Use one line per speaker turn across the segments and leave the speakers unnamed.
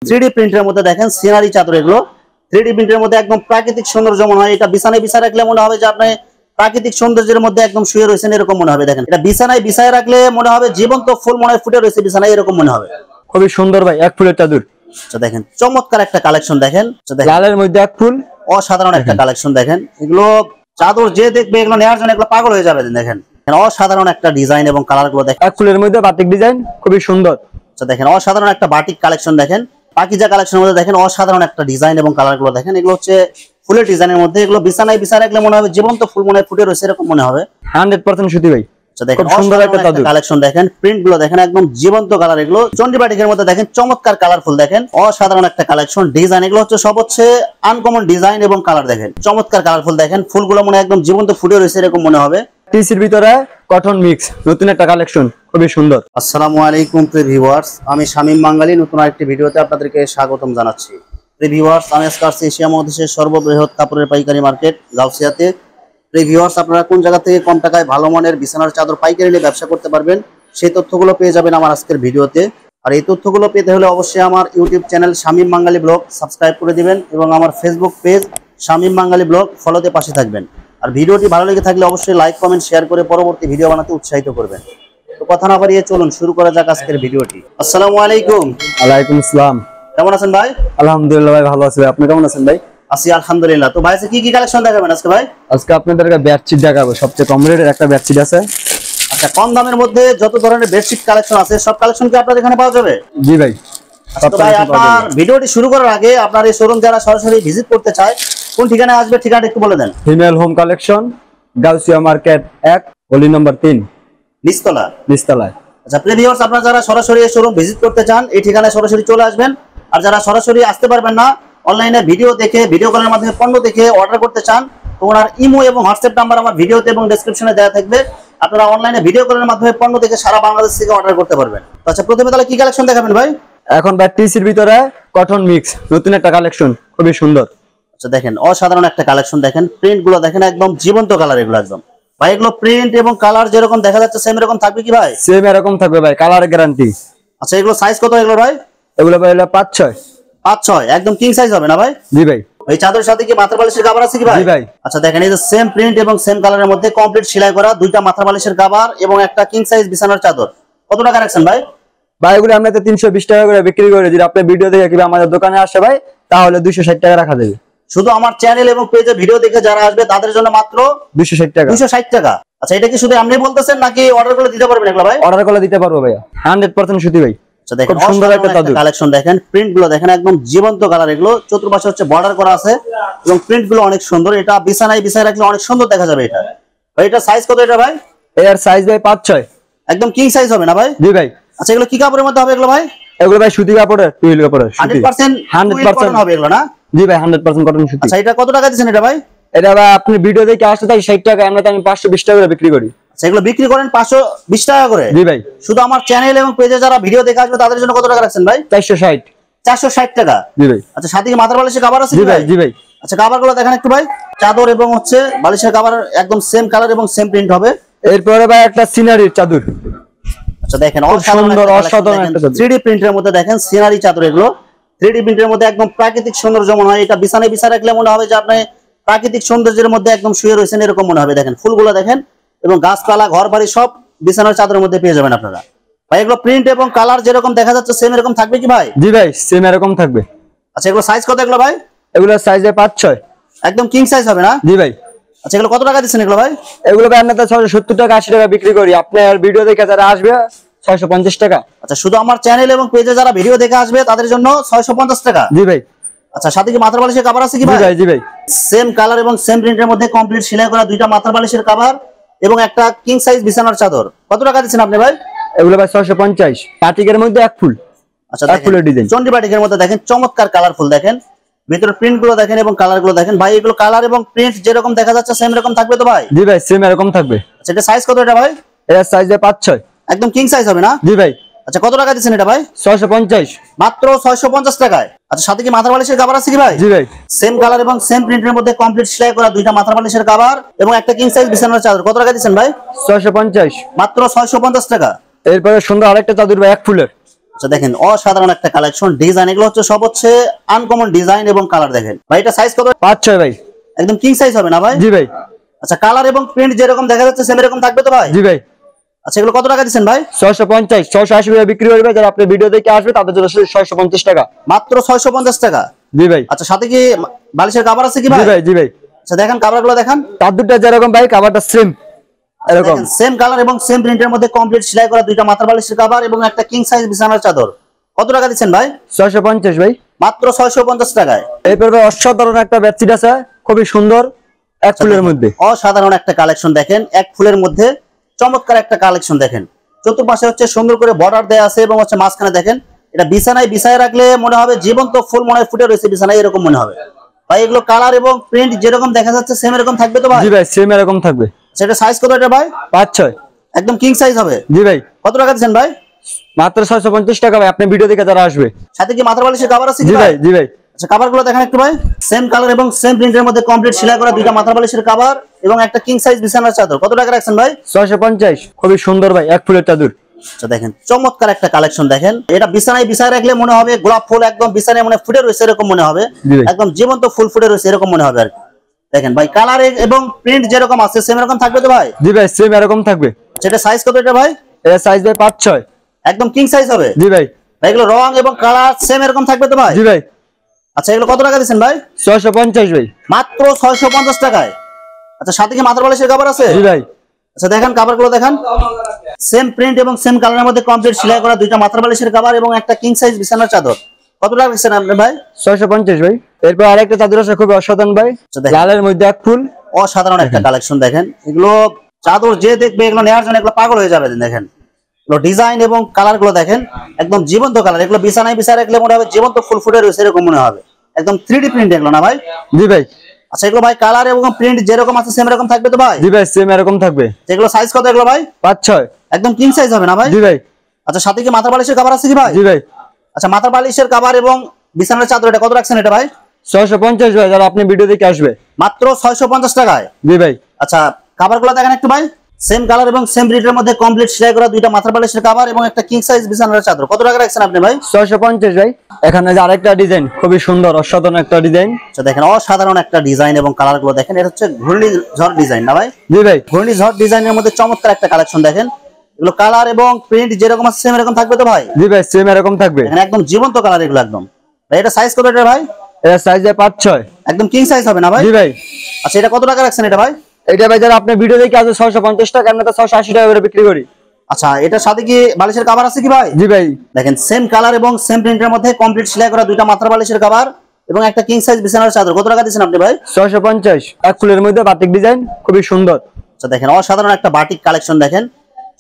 3D প্রিন্টের মধ্যে দেখেন সিনারি চাদর, এগুলো 3D প্রিন্টের মধ্যে একদম প্রাকৃতিক সৌন্দর্য মনে হয়। এটা বিছানায় বিছায় রাখলে মনে হবে যে আপনি প্রাকৃতিক সৌন্দর্যের মধ্যে একদম শুয়ে রয়েছেন, এরকম মনে হবে। দেখেন এটা বিছানায় বিছায় রাখলে মনে হবে জীবন্ত ফুল মনে হয় ফুটে রয়েছে বিছানায়, এরকম মনে হবে।
খুবই সুন্দর ভাই, এক ফুলের চাদর।
আচ্ছা দেখেন চমৎকার একটা কালেকশন দেখেন,
লালের মধ্যে এক ফুল,
অসাধারণ একটা কালেকশন দেখেন। এগুলো চাদর যে দেখবে এগুলো নেওয়ার জন্য এগুলো পাগল হয়ে যাবে। দেখেন অসাধারণ একটা ডিজাইন এবং কালার গুলো দেখেন,
এক ফুলের মধ্যে বাটিক ডিজাইন, খুবই সুন্দর।
আচ্ছা দেখেন অসাধারণ একটা বাটিক কালেকশন দেখেন, পাকিজা কালেকশনের মধ্যে দেখেন অসাধারণ একটা ডিজাইন এবং কালার গুলো দেখেন। এগুলো হচ্ছে ফুলের ডিজাইনের মধ্যে, এগুলো বিছানায় বিছায় রাখলে মনে হবে জীবন্ত ফুল মনে হয় ফুটে রয়েছে, এরকম মনে হবে।
100% সুতি ভাই।
দেখেন সুন্দর একটা কালেকশন দেখেন, প্রিন্ট গুলো দেখেন একদম জীবন্ত কালার। এগুলো চন্ডী বাটিকের মধ্যে দেখেন চমৎকার কালারফুল দেখেন, অসাধারণ একটা কালেকশন ডিজাইন। এগুলো হচ্ছে সব হচ্ছে আনকমন ডিজাইন এবং কালার দেখেন, চমৎকার কালারফুল দেখেন। ফুলগুলো মনে একদম জীবন্ত ফুটে রয়েছে, এরকম মনে হবে।
টিসির ভিতরে কটন মিক্স, নতুন একটা কালেকশন, খুবই সুন্দর।
আসসালামু আলাইকুম প্রিয় ভিউয়ার্স, আমি শামীম বাঙালি নতুন আরেকটি ভিডিওতে আপনাদেরকে স্বাগতম জানাচ্ছি। প্রিয় ভিউয়ার্স, আমি আজকে আসছি এশিয়া মহাদেশের সর্ববৃহৎ কাপড়ের পাইকারি মার্কেট গাউসিয়াতে। প্রিয় ভিউয়ার্স, আপনারা কোন জায়গা থেকে কম টাকায় ভালো মানের বিছানার চাদর পাইকারি নিয়ে ব্যবসা করতে পারবেন সেই তথ্যগুলো পেয়ে যাবেন আমার আজকের ভিডিওতে। আর এই তথ্যগুলো পেতে হলে অবশ্যই আমার ইউটিউব চ্যানেল শামীম বাঙালি ব্লগ সাবস্ক্রাইব করে দিবেন এবং আমার ফেসবুক পেজ শামীম বাঙালি ব্লগ ফলোতে পাশে থাকবেন। আর ভিডিওটি ভালো লেগে থাকলে অবশ্যই লাইক কমেন্ট শেয়ার করে পরবর্তী ভিডিও বানাতে উৎসাহিত করবেন। তো কথা না বাড়িয়ে চলুন শুরু করা যাক আজকের ভিডিওটি। আসসালামু আলাইকুম।
ওয়ালাইকুম আসসালাম।
কেমন আছেন ভাই?
আলহামদুলিল্লাহ ভাই, ভালো আছি। আপনি কেমন আছেন ভাই?
আছি আলহামদুলিল্লাহ। তো ভাই কি কি কালেকশন দেখাবেন আজকে ভাই?
আজকে আপনাদেরকে বেডশিট দেখাবো, সবচেয়ে কম রেটের একটা বেডশিট আছে।
আচ্ছা, কম দামের মধ্যে যত ধরনের বেডশিট কালেকশন আছে সব কালেকশন কি আপনাদের এখানে পাওয়া যাবে?
জি ভাই।
তো ভাই আপনার ভিডিওটি শুরু করার আগে আপনার এই শোরুম যারা সরাসরি ভিজিট করতে চায় কোন ঠিকানায় আসবে, ঠিকানাটা একটু বলে দেন।
Female home collection, Gausia market 1, গলি নম্বর 3, নিচতলায়।
আচ্ছা প্রিয় ভিউয়ার্স, আপনারা যারা সরাসরি এই শোরুম ভিজিট করতে চান এই ঠিকানায় সরাসরি চলে আসবেন। আর যারা সরাসরি আসতে পারবেন না, অনলাইনে ভিডিও দেখে ভিডিও কলের মাধ্যমে পণ্য দেখে অর্ডার করতে চান, তো ওনার ইমো এবং হোয়াটসঅ্যাপ নাম্বার আমার ভিডিওতে এবং ডেসক্রিপশনে দেওয়া থাকবে। আপনারা অনলাইনে ভিডিও কলের মাধ্যমে পণ্য দেখে সারা বাংলাদেশ থেকে অর্ডার করতে পারবেন। আচ্ছা প্রথমে তাহলে কি কালেকশন দেখাবেন ভাই?
এখন ভাই টিসির ভিতরে কটন মিক্স, নতুন একটা কালেকশন, খুবই সুন্দর।
আচ্ছা দেখেন অসাধারণ একটা কালেকশন দেখেন, প্রিন্ট গুলো দেখেন একদম জীবন্ত কালার। এগুলো একদম ভাই এগুলো প্রিন্ট এবং কালার যেরকম দেখা যাচ্ছে সেম এরকম থাকবে কি ভাই?
সেম এরকম থাকবে ভাই, কালার গ্যারান্টি।
আচ্ছা এগুলো সাইজ কত এগুলো ভাই?
এগুলো ভাই 5-6।
5-6 একদম কিং সাইজ হবে না ভাই?
জি ভাই।
এই চাদরের সাথে কি মাথার বালিশের কভার আছে কি ভাই?
জি ভাই।
আচ্ছা দেখেন এই যে সেম প্রিন্ট এবং সেম কালারের মধ্যে কমপ্লিট সেলাই করা দুইটা মাথার বালিশের কভার এবং একটা কিং সাইজ বিছানার চাদর। কত টাকা রাখছেন ভাই?
ভাই এগুলো আমরা তো 320 টাকা করে বিক্রি করি। যদি আপনি ভিডিও দেখে কিংবা আমাদের দোকানে আসে ভাই, তাহলে 260 টাকা রাখা যাবে।
শুধু আমার চ্যানেল এবং পেজে ভিডিও দেখে যারা আসবে তাদের জন্য মাত্র
260 টাকা।
260 টাকা। আচ্ছা এটা কি শুধু আপনি বলতেছেন নাকি অর্ডার করে দিতে পারবেন এগুলো ভাই?
অর্ডার করে দিতে পারবো ভাই, 100% সুতি ভাই।
আচ্ছা দেখেন সুন্দর একটা কালেকশন দেখেন, প্রিন্ট গুলো দেখেন একদম জীবন্ত কালার। এগুলো চতুর্পাশে হচ্ছে বর্ডার করা আছে এবং প্রিন্ট গুলো অনেক সুন্দর। এটা বিছানায় বিছায় রাখলে অনেক সুন্দর দেখা যাবে। এটা ভাই এটা সাইজ কত এটা ভাই?
এর সাইজ ভাই 5-6
একদম কিং সাইজ হবে না ভাই?
জি ভাই।
আচ্ছা এগুলো কি কাপড়ের মধ্যে হবে এগুলো ভাই?
এগুলো ভাই সুতি কাপড়ের, টুইল কাপড়ের,
100% হবে এগুলো না?
জি ভাই 100% কটন সুতি।
আচ্ছা এটা কত টাকা দিবেন এটা ভাই?
এটা ভাই আপনি ভিডিও দেখে আসতে তাই 60 টাকা, আমরা তো আমি 520 টাকা করে বিক্রি করি।
আচ্ছা এগুলো বিক্রি করেন 520 টাকা করে?
জি ভাই।
শুধু আমার চ্যানেল এবং পেজে যারা ভিডিও দেখে আসবে তাদের জন্য কত টাকা রাখছেন ভাই?
460
টাকা।
জি ভাই।
আচ্ছা সাথে কি মাথার বালিশের কভার আছে
জি
কি
ভাই?
ভাই?
জি ভাই।
আচ্ছা কভারগুলো দেখেন একটু ভাই, চাদর এবং হচ্ছে বালিশের কভার একদম সেম কালার এবং সেম প্রিন্ট হবে।
এরপরে ভাই একটা সিনারির চাদর।
আচ্ছা দেখেন
অসাধারণ একটা
3D প্রিন্টের মধ্যে দেখেন সিনারি চাদর। এগুলো 3D প্রিন্টের মধ্যে একদম প্রাকৃতিক সৌন্দর্য মনে হয়। এটা বিছানায় বিছায় রাখলে মনে হবে যে আপনি প্রাকৃতিক সৌন্দর্যের মধ্যে একদম শুয়ে রয়েছেন, এরকম মনে হবে। দেখেন ফুলগুলো দেখেন এবং গাছপালা ঘর বাড়ি সব বিছানার চাদরের মধ্যে পেয়ে যাবেন আপনারা। ভাই এগুলো প্রিন্ট এবং কালার যেরকম দেখা যাচ্ছে সেম এরকম থাকবে কি ভাই?
জি ভাই, সেম এরকম থাকবে।
আচ্ছা এগুলো সাইজ কত এগুলো ভাই?
এগুলো সাইজ 5-6
একদম কিং সাইজ হবে না?
জি ভাই।
আচ্ছা এগুলো কত টাকা দিচ্ছেন এগুলো ভাই?
এগুলো ভাই আমরা তো 70 টাকা 80 টাকা বিক্রি করি। আপনার ভিডিও দেখে যারা আসবে 650 টাকা।
আচ্ছা শুধু আমার চ্যানেল এবং পেজে যারা ভিডিও দেখে আসবে তাদের জন্য 650 টাকা।
জি ভাই।
আচ্ছা সাথে কি মাথার বালিশের কভার আছে কি ভাই?
জি ভাই। জি ভাই।
সেম কালার এবং সেম প্রিন্টের মধ্যে কমপ্লিট সেলাই করা দুইটা মাথার বালিশের কভার এবং একটা কিং সাইজ বিছানার চাদর। কত টাকা দিচ্ছেন আপনি ভাই?
এগুলো ভাই 650, বাটিকের মধ্যে এক ফুল।
আচ্ছা
এক ফুলের ডিজাইন,
চন্ডী বাটিকের মধ্যে দেখেন চমৎকার কালারফুল দেখেন, ভিতরে প্রিন্ট গুলো দেখেন এবং কালার গুলো দেখেন। ভাই এগুলো কালার এবং প্রিন্ট যেরকম দেখা যাচ্ছে সেম এরকম থাকবে তো ভাই?
জি ভাই, সেম এরকম থাকবে।
আচ্ছা এটা সাইজ কত এটা ভাই?
এর সাইজ 5-6
একদম কিং সাইজ হবে না?
জি ভাই।
আচ্ছা কত টাকা দিচ্ছেন এটা ভাই?
650
মাত্র 650 টাকায়। আচ্ছা সাথে কি মাথার বালিশের কভার আছে কি ভাই?
জি ভাই।
সেম কালার এবং সেম প্রিন্টের মধ্যে কমপ্লিট সেলাই করা দুইটা মাথার বালিশের কভার এবং একটা কিং সাইজ বিছানার চাদর। কত টাকা দিচ্ছেন ভাই?
650
মাত্র 650 টাকা।
এরপরে সুন্দর আরেকটা চাদর ভাই, এক ফুলের,
আচ্ছা দেখেন অসাধারণ একটা কালেকশন ডিজাইন, এগুলো হচ্ছে সব হচ্ছে আনকমন ডিজাইন এবং কালার। দেখেন ভাই এটা সাইজ কত?
5-6 ভাই।
একদম কিং সাইজ হবে না ভাই?
জি ভাই।
আচ্ছা কালার এবং প্রিন্ট যেরকম দেখা যাচ্ছে সেম এরকম থাকবে তো ভাই?
জি ভাই।
আচ্ছা এগুলো কত টাকা দিচ্ছেন ভাই?
650 680 টাকা বিক্রি করবে, যারা আপনি ভিডিও দেখে আসবে তাদের জন্য 650 টাকা।
মাত্র 650 টাকা?
জি ভাই।
আচ্ছা সাথে কি বালিশের কভার আছে কি ভাই?
জি ভাই। জি ভাই।
আচ্ছা দেখেন কভারগুলো দেখেন,
তার দুটো যেরকম ভাই কভারটা সেম এরকম
সেম কালার এবং সেম প্রিন্টের মধ্যে কমপ্লিট সেলাই করা দুইটা মাথার বালিশের কভার এবং একটা কিং সাইজ বিছানার চাদর। কত টাকা দিচ্ছেন ভাই?
650 ভাই।
মাত্র 650 টাকায়।
এরপর অসাধারণ একটা বেডশিট আছে, খুবই সুন্দর, এক ফুলের মধ্যে।
অসাধারণ একটা কালেকশন দেখেন, এক ফুলের মধ্যে চমৎকার একটা কালেকশন দেখেন। চতুর্পাশে হচ্ছে সুন্দর করে বর্ডার দেয়া আছে এবং হচ্ছে মাঝখানে দেখেন এটা বিছানায় বিছায় রাখলে মনে হবে জীবন্ত ফুল মনে হয় ফুটে রয়েছে বিছানায়, এরকম মনে হবে ভাই। এগুলো কালার এবং প্রিন্ট যেরকম দেখা যাচ্ছে সেম এরকম থাকবে তো ভাই?
জি ভাই সেম এরকম থাকবে।
সেটা সাইজ কত এটা ভাই?
5-6
একদম কিং সাইজ হবে?
জি ভাই।
কত টাকা দিচ্ছেন ভাই?
মাত্র 650 টাকা ভাই, আপনি ভিডিও দেখে যারা আসবে।
সাথে কি মাথার বালিশের কভার আছে কি
জি
ভাই?
ভাই। জি ভাই।
আচ্ছা কভারগুলো দেখেন একটু ভাই, সেম কালার এবং সেম প্রিন্টের মধ্যে কমপ্লিট সেলাই করা দুইটা মাথার বালিশের কভার এবং একটা কিং সাইজ বিছানার চাদর। কত টাকা রাখছেন ভাই?
650, খুবই সুন্দর ভাই, এক ফুলের চাদর।
আচ্ছা দেখেন চমৎকার একটা কালেকশন দেখেন, এটা বিছানায় বিছায় রাখলে মনে হবে গোলাপ ফুল একদম বিছানায় মনে ফুটে রয়েছে এরকম মনে হবে, একদম জীবন্ত ফুল ফুটে রয়েছে এরকম মনে হবে আর কি। দেখেন ভাই কালার এবং প্রিন্ট যেরকম আছে সেম এরকম থাকবে তো ভাই?
জি ভাই সেম এরকম থাকবে।
সেটা সাইজ কত এটা ভাই?
এর সাইজ ভাই 5-6
একদম কিং সাইজ হবে?
জি ভাই।
ভাই এগুলো রং এবং কালার সেম এরকম থাকবে তো ভাই?
জি ভাই।
আচ্ছা এগুলো কত টাকা দিচ্ছেন ভাই?
650 ভাই।
মাত্র 650 টাকায়। আচ্ছা সাথে কি মাথার বালিশের কভার আছে?
জি ভাই।
আচ্ছা দেখেন কভারগুলো দেখেন, সেম প্রিন্ট এবং সেম কালারের মধ্যে কমপ্লিট সেলাই করা দুইটা মাথার বালিশের কভার এবং একটা কিং সাইজ বিছানার চাদর। কত টাকা দিচ্ছেন আপনি ভাই?
650 ভাই। এরপর আরেকটা চাদর আছে খুবই অসাধারণ ভাই, লালের মধ্যে এক ফুল।
অসাধারণ একটা কালেকশন দেখেন, এগুলো চাদর যে দেখবে এগুলো নেওয়ার জন্য এগুলো পাগল হয়ে যাবে। দেখেন এগুলো ডিজাইন এবং কালার গুলো দেখেন, একদম জীবন্ত কালার। এগুলো বিছানায় বিছায় রাখলে মনে হবে জীবন্ত ফুল ফুটে রয়েছে এরকম মনে হবে, একদম 3D প্রিন্ট এগুলো না ভাই?
জি ভাই।
আচ্ছা এগুলো ভাই কালার এবং প্রিন্ট যেরকম আছে সেম এরকম থাকবে তো ভাই?
জি ভাই সেম এরকম থাকবে।
এগুলো সাইজ কত এগুলো ভাই?
5-6
একদম কিং সাইজ হবে না ভাই?
জি ভাই।
আচ্ছা সাথে কি মাথার বালিশের কভার আছে কি ভাই?
জি ভাই।
আচ্ছা মাথার বালিশের কভার এবং বিছানার চাদর এটা কত রাখছেন এটা ভাই?
650 ভাই, যারা আপনি ভিডিও দেখে আসবে।
মাত্র 650 টাকায়?
জি ভাই।
আচ্ছা কভারগুলো দেখেন একটু ভাই, সেম কালার এবং সেম প্রিন্টের মধ্যে কমপ্লিট সেলাই করা দুইটা মাথার বালিশের কভার এবং একটা কিং সাইজ বিছানার চাদর। কত টাকা রাখছেন আপনি ভাই?
650 ভাই। এখানে যে আরেকটা ডিজাইন, খুবই সুন্দর অসাধারণ একটা ডিজাইন।
আচ্ছা দেখেন অসাধারণ একটা ডিজাইন এবং কালার গুলো দেখেন, এটা হচ্ছে ঘূর্ণিঝড় ডিজাইন না ভাই?
জি ভাই।
ঘূর্ণিঝড় ডিজাইনের মধ্যে চমৎকার একটা কালেকশন দেখেন, এগুলো কালার এবং প্রিন্ট যেরকম আছে সেম এরকম থাকবে তো ভাই?
জি ভাই সেম এরকম থাকবে।
এখানে একদম জীবন্ত কালার এগুলো একদম। ভাই এটা সাইজ কত এটা ভাই?
এর সাইজ 5-6
একদম কিং সাইজ হবে না ভাই?
জি ভাই।
আচ্ছা এটা কত টাকা রাখছেন এটা ভাই?
এটা ভাই যারা আপনি ভিডিও দেখে আসবে 650 টাকা, আমরা তো 680 টাকা করে বিক্রি করি।
আচ্ছা এটার সাথে কি বালিশের কভার আছে কি ভাই?
জি ভাই।
দেখেন সেম কালার এবং সেম প্রিন্টের মধ্যে কমপ্লিট সেলাই করা দুইটা মাথার বালিশের কভার এবং একটা কিং সাইজ বিছানার চাদর। কত টাকা দিচ্ছেন আপনি ভাই?
650, এক ফুলের মধ্যে বাটিক ডিজাইন, খুবই সুন্দর।
আচ্ছা দেখেন অসাধারণ একটা বাটিক কালেকশন দেখেন,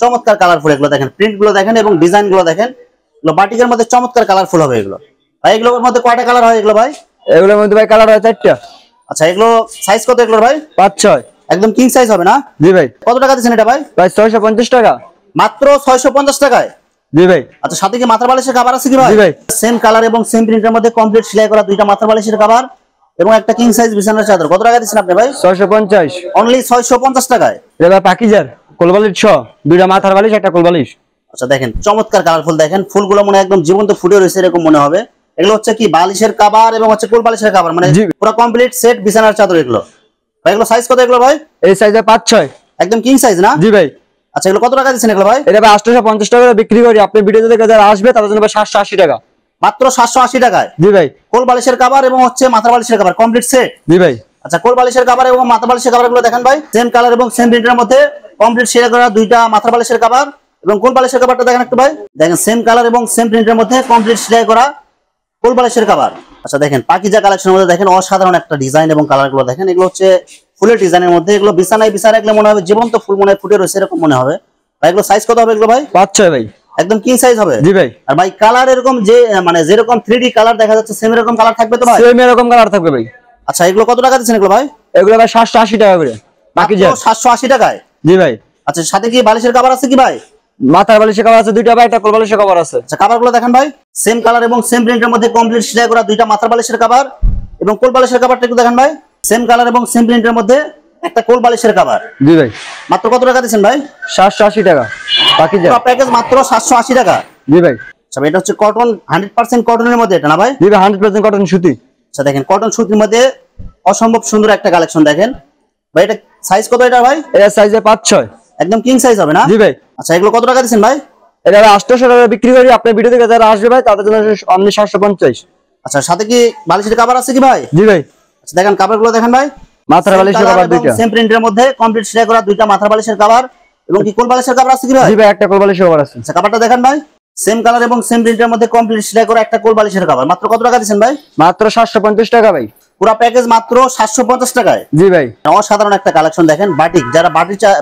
চমৎকার কালারফুল এগুলো দেখেন, প্রিন্ট গুলো দেখেন এবং ডিজাইন গুলো দেখেন, এগুলো বাটিকের মধ্যে চমৎকার কালারফুল হবে এগুলো। ভাই এগুলোর মধ্যে কয়টা কালার হয় এগুলো ভাই?
এগুলোর মধ্যে ভাই কালার হয় 4টা।
আচ্ছা এগুলো সাইজ কত এগুলো ভাই?
5-6
একদম কিং সাইজ হবে না?
জি ভাই।
কত টাকা দিচ্ছেন এটা ভাই?
ভাই 650 টাকা।
মাত্র 650 টাকায়?
জি ভাই।
আচ্ছা সাথে কি মাথার বালিশের কভার আছে কি ভাই?
জি ভাই।
সেম কালার এবং সেম প্রিন্টের মধ্যে কমপ্লিট সেলাই করা দুইটা মাথার বালিশের কভার এবং একটা কিং সাইজ বিছানার চাদর। কত টাকা দিচ্ছেন আপনি ভাই?
650।
অনলি 650 টাকায়?
এটা পাকিজার কোলবালিশ সহ, দুইটা মাথার বালিশ একটা কোলবালিশ।
আচ্ছা দেখেন চমৎকার কালারফুল দেখেন, ফুলগুলো মনে একদম জীবন্ত ফুটে রয়েছে এরকম মনে হবে। এগুলো হচ্ছে কি বালিশের কভার এবং হচ্ছে কোল বালিশের কভার, মানে পুরো কমপ্লিট সেট বিছানার চাদর এগুলো। ভাই এগুলো সাইজ কত এগুলো ভাই?
এই সাইজে 5-6
একদম কিং সাইজ না?
জি ভাই।
আচ্ছা এগুলো কত টাকা দিচ্ছেন এগুলো ভাই?
এটা ভাই 850 টাকা করে বিক্রি করি, আপনি ভিডিও দেখে যারা আসবে তাদের জন্য 780 টাকা।
মাত্র 780 টাকায়?
জি ভাই।
কোল বালিশের কভার এবং হচ্ছে মাথার বালিশের কভার কমপ্লিট সেট?
জি ভাই।
আচ্ছা কোল বালিশের কভার এবং মাথার বালিশের কভার গুলো দেখেন ভাই, সেম কালার এবং সেম প্রিন্টের মধ্যে কমপ্লিট সেলাই করা দুইটা মাথার বালিশের কভার এবং কোল বালিশের কভারটা দেখেন একটু ভাই, দেখেন সেম কালার এবং সেম প্রিন্টের মধ্যে কমপ্লিট সেলাই করা কোল বালিশের কভার। আচ্ছা দেখেন পাকিজা কালেকশনের মধ্যে দেখেন অসাধারণ একটা ডিজাইন এবং কালার গুলো দেখেন, এগুলো হচ্ছে ফুলের ডিজাইনের মধ্যে, এগুলো বিছানায় বিছায় রাখলে মনে হবে জীবন্ত ফুল মনে ফুটে রয়েছে এরকম মনে হবে। ভাই এগুলো সাইজ কত হবে এগুলো ভাই?
5-6 ভাই।
একদম কিং সাইজ হবে?
জি ভাই।
আর ভাই কালার এরকম যে মানে যেরকম 3D কালার দেখা যাচ্ছে সেম এরকম কালার থাকবে তো ভাই?
সেম এরকম কালার থাকবে ভাই।
আচ্ছা এগুলো কত টাকা দিচ্ছেন এগুলো ভাই?
এগুলো ভাই 780 টাকা করে পাকিজা।
780 টাকায়?
জি ভাই।
আচ্ছা সাথে কি বালিশের কভার আছে কি ভাই?
মাথার বালিশের কভার আছে দুইটা ভাই, একটা কোল বালিশের কভার আছে।
আচ্ছা কভারগুলো দেখেন ভাই, সেম কালার এবং সেম প্রিন্টের মধ্যে কমপ্লিট সেলাই করা দুইটা মাথার বালিশের কভার এবং কোল বালিশের কভারটা একটু দেখেন ভাই, সেম কালার এবং সেম প্রিন্টের মধ্যে একটা কোল বালিশের কভার।
জি ভাই।
মাত্র কত টাকা দিচ্ছেন ভাই?
780 টাকা পাকিজা
প্যাকেজ মাত্র 780 টাকা?
জি ভাই।
আচ্ছা এটা হচ্ছে কটন 100% কটনের মধ্যে এটা না ভাই?
জি ভাই 100% কটন সুতি।
আচ্ছা দেখেন কটন সুতির মধ্যে অসম্ভব সুন্দর একটা কালেকশন দেখেন ভাই। এটা সাইজ কত এটা ভাই?
এটা সাইজে 5-6,
একদম কিং সাইজ হবে না?
জি ভাই।
আচ্ছা এগুলো কত টাকা দিচ্ছেন ভাই?
এটা 800 টাকা বিক্রি করি, আপনার ভিডিও থেকে যারা আসবে ভাই তাদের জন্য অনলি 750।
আচ্ছা সাথে কি বালিশের কভার আছে কি ভাই?
জি ভাই।
আচ্ছা দেখেন কভারগুলো দেখেন ভাই,
মাথার বালিশের কভার দুইটা,
সেম প্রিন্টের মধ্যে কমপ্লিট সেলাই করা দুইটা মাথার বালিশের কভার এবং কি কোল বালিশের কভার আছে কি ভাই?
জি ভাই একটা কোল বালিশের কভার আছে।
আচ্ছা কভারটা দেখেন ভাই, সেম কালার এবং সেম প্রিন্টের মধ্যে কমপ্লিট সেলাই করা একটা কোল বালিশের কভার মাত্র কত টাকা দিচ্ছেন ভাই?
মাত্র 750 টাকা ভাই।
পুরো প্যাকেজ মাত্র 750 টাকায়।
জি ভাই।
অসাধারণ একটা কালেকশন দেখেন, বাটিক যারা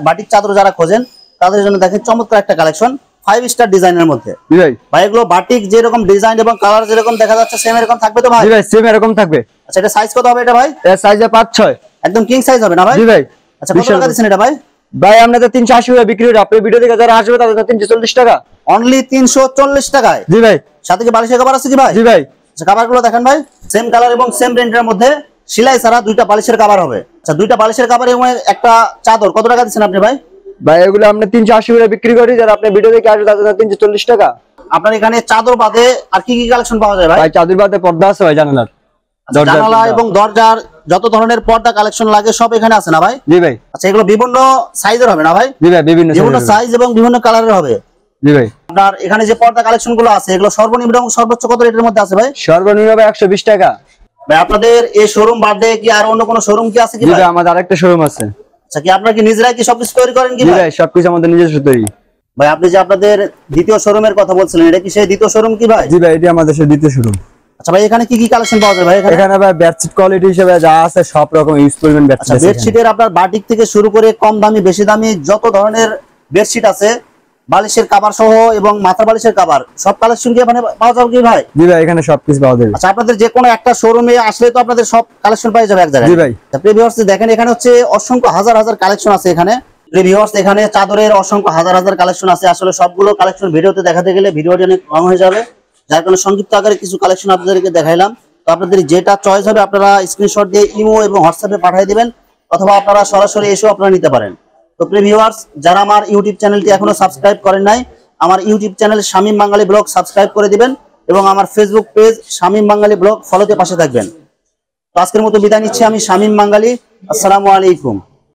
বাটিক চাদর যারা খোঁজেন তাদের জন্য দেখেন চমৎকার একটা কালেকশন 5 স্টার ডিজাইনের মধ্যে।
জি ভাই।
ভাই এগুলো বাটিক যেরকম ডিজাইন এবং কালার যেরকম দেখা যাচ্ছে সেম এরকম থাকবে তো ভাই?
জি ভাই সেম এরকম থাকবে।
আচ্ছা এটা সাইজ কত হবে এটা ভাই?
এর সাইজে 5-6,
একদম কিং সাইজ হবে না ভাই?
জি ভাই।
আচ্ছা কত টাকা দিচ্ছেন এটা ভাই?
ভাই আমরা তো 380 টাকা বিক্রি করি, আপনার ভিডিও থেকে যারা আসবে তাদের জন্য 340 টাকা।
অনলি 340 টাকায়।
জি ভাই।
সাথে কি বালিশের কভার আছে কি ভাই?
জি ভাই।
আচ্ছা কভারগুলো দেখেন ভাই, সেম কালার এবং সেম প্রিন্টের মধ্যে সেলাই ছাড়া দুইটা বালিশের কভার হবে। আচ্ছা দুইটা বালিশের কভার এবং একটা চাদর কত টাকা দিচ্ছেন আপনি ভাই?
ভাই এগুলো আমরা 380 টাকা বিক্রি করি, যারা আপনার ভিডিও থেকে আসবে তাদের জন্য 340 টাকা।
আপনার এখানে চাদর বাদে আর কি কি কালেকশন পাওয়া যায় ভাই?
ভাই চাদর বাদে পর্দা আছে ভাই, জানালার
জানালা এবং দরজার যত ধরনের পর্দা কালেকশন লাগে সব এখানে আছে না ভাই?
জি ভাই।
আচ্ছা এগুলো বিভিন্ন সাইজের হবে না ভাই?
জি ভাই বিভিন্ন
সাইজ এবং বিভিন্ন কালারের হবে।
জি ভাই।
আপনার এখানে যে পর্দা কালেকশন গুলো আছে এগুলো সর্বনিম্ন এবং সর্বোচ্চ কত রেটের মধ্যে আছে ভাই?
সর্বনিম্ন ভাই 120 টাকা।
ভাই আপনাদের এই শোরুম বাদে কি আর অন্য কোনো শোরুম কি আছে কি
জি
ভাই?
ভাই আমাদের আরেকটা শোরুম আছে।
আচ্ছা কি আপনারা কি নিজেরাই কি সবকিছু তৈরি করেন কি
জি
ভাই?
ভাই সবকিছু আমাদের নিজস্ব তৈরি।
ভাই আপনি যে আপনাদের দ্বিতীয় শোরুমের কথা বলছিলেন এটা কি সেই দ্বিতীয় শোরুম কি ভাই?
জি ভাই এটি আমাদের সেই দ্বিতীয় শোরুম।
আচ্ছা ভাই এখানে কি কি কালেকশন পাওয়া যায় ভাই?
এখানে ভাই বেডশিট কোয়ালিটি হিসেবে যা আছে সব রকম ইউজ করবেন বেডশিট।
আচ্ছা বেডশিটের আপনার বাটিক থেকে শুরু করে কম দামি বেশি দামি যত ধরনের বেডশিট আছে, বালিশের কভার সহ এবং মাথার বালিশের কভার সব কালেকশন কি এখানে পাওয়া যাবে কি ভাই?
জি ভাই এখানে সবকিছু পাওয়া যাবে।
আচ্ছা আপনাদের যে কোনো একটা শোরুমে আসলে তো আপনাদের সব কালেকশন পাওয়া যাবে এক জায়গায়।
জি ভাই।
ভিউয়ার্স দেখেন এখানে হচ্ছে অসংখ্য হাজার হাজার কালেকশন আছে এখানে। ভিউয়ার্স এখানে চাদরের অসংখ্য হাজার হাজার কালেকশন আছে, আসলে সবগুলো কালেকশন ভিডিওতে দেখাতে গেলে ভিডিওটি অনেক লং হয়ে যাবে, যার কারণে সংক্ষিপ্ত আকারে কিছু কালেকশন আপনাদেরকে দেখাইলাম। তো আপনাদের যেটা চয়েস হবে আপনারা স্ক্রিনশট দিয়ে ইমো এবং হোয়াটসঅ্যাপে পাঠিয়ে দিবেন, অথবা আপনারা সরাসরি এসেও আপনারা নিতে পারেন। তো ভিউয়ার্স যারা আমার ইউটিউব চ্যানেলটি এখনো সাবস্ক্রাইব করেন নাই, আমার ইউটিউব চ্যানেল শামীম বাঙালি ব্লগ সাবস্ক্রাইব করে দিবেন এবং আমার ফেসবুক পেজ শামীম বাঙালি ব্লগ ফলোতে পাশে থাকবেন। তো আজকের মতো বিদায় নিচ্ছি আমি শামীম বাঙালি। আসসালামু আলাইকুম।